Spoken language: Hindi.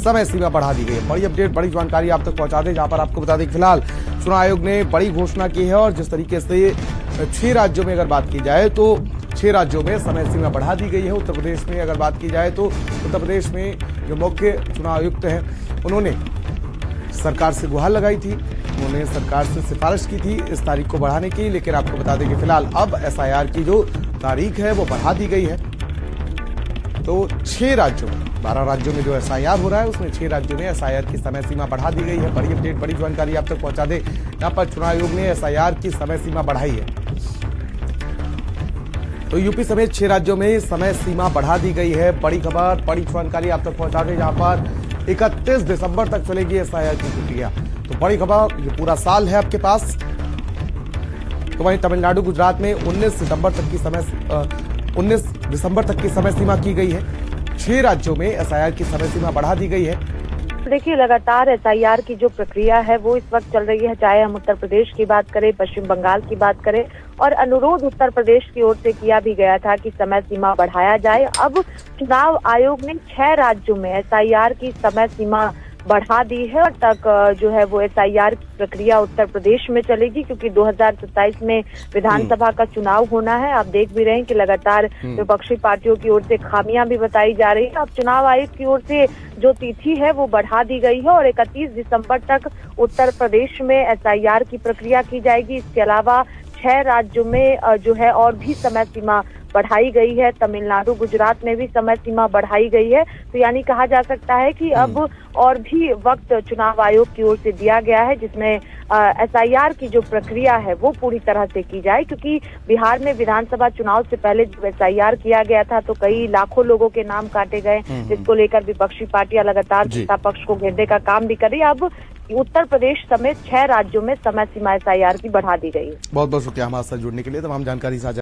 समय सीमा बढ़ा दी गई है। बड़ी अपडेट, बड़ी जानकारी आप तक पहुंचा दें, जहां पर आपको बता दें कि फिलहाल चुनाव आयोग ने बड़ी घोषणा की है और जिस तरीके से 6 राज्यों में अगर बात की जाए तो 6 राज्यों में समय सीमा बढ़ा दी गई है। उत्तर प्रदेश में अगर बात की जाए तो उत्तर प्रदेश में जो मुख्य चुनाव आयुक्त हैं उन्होंने सरकार से गुहार लगाई थी, उन्होंने सरकार से सिफारिश की थी इस तारीख को बढ़ाने की, लेकिन आपको बता दें कि फिलहाल अब एसआईआर की जो तारीख है वो बढ़ा दी गई है। तो 6 राज्यों में, 12 राज्यों में जो एसआईआर हो रहा है उसमें 6 राज्यों में एसआईआर की समय सीमा बढ़ा दी गई है। बड़ी अपडेट, बड़ी जानकारी आप तक पहुंचा दें, यहाँ पर चुनाव आयोग ने एसआईआर की समय सीमा बढ़ाई है। तो यूपी समेत 6 राज्यों में समय सीमा बढ़ा दी गई है। बड़ी खबर, बड़ी जानकारी आप तक पहुंचा दें, जहां पर 31 दिसंबर तक चलेगी एसआईआर की प्रक्रिया। तो बड़ी खबर, ये पूरा साल है आपके पास। तो वहीं तमिलनाडु, गुजरात में 19 दिसंबर तक की समय सीमा की गई है। 6 राज्यों में एसआईआर की समय सीमा बढ़ा दी गई है। देखिए, लगातार एसआईआर की जो प्रक्रिया है वो इस वक्त चल रही है, चाहे हम उत्तर प्रदेश की बात करें, पश्चिम बंगाल की बात करें, और अनुरोध उत्तर प्रदेश की ओर से किया भी गया था कि समय सीमा बढ़ाया जाए। अब चुनाव आयोग ने 6 राज्यों में एसआईआर की समय सीमा बढ़ा दी है और तक जो है वो एसआईआर की प्रक्रिया उत्तर प्रदेश में चलेगी, क्योंकि 2027 में विधानसभा का चुनाव होना है। आप देख भी रहे हैं कि लगातार विपक्षी पार्टियों की ओर से खामियां भी बताई जा रही है। अब चुनाव आयोग की ओर से जो तिथि है वो बढ़ा दी गई है और 31 दिसंबर तक उत्तर प्रदेश में एसआईआर की प्रक्रिया की जाएगी। इसके अलावा 6 राज्यों में जो है और भी समय सीमा बढ़ाई गई है। तमिलनाडु, गुजरात में भी समय सीमा बढ़ाई गई है। तो यानी कहा जा सकता है कि अब और भी वक्त चुनाव आयोग की ओर से दिया गया है, जिसमें एसआईआर की जो प्रक्रिया है वो पूरी तरह से की जाए, क्योंकि बिहार में विधानसभा चुनाव से पहले जब एसआईआर किया गया था तो कई लाखों लोगों के नाम काटे गए, जिसको लेकर विपक्षी पार्टियां लगातार सत्ता पक्ष को घेरने का काम भी करी। अब उत्तर प्रदेश समेत 6 राज्यों में समय सीमा एसआईआर की बढ़ा दी गई है। बहुत बहुत शुक्रिया हमारे साथ जुड़ने के लिए, तमाम जानकारी साझा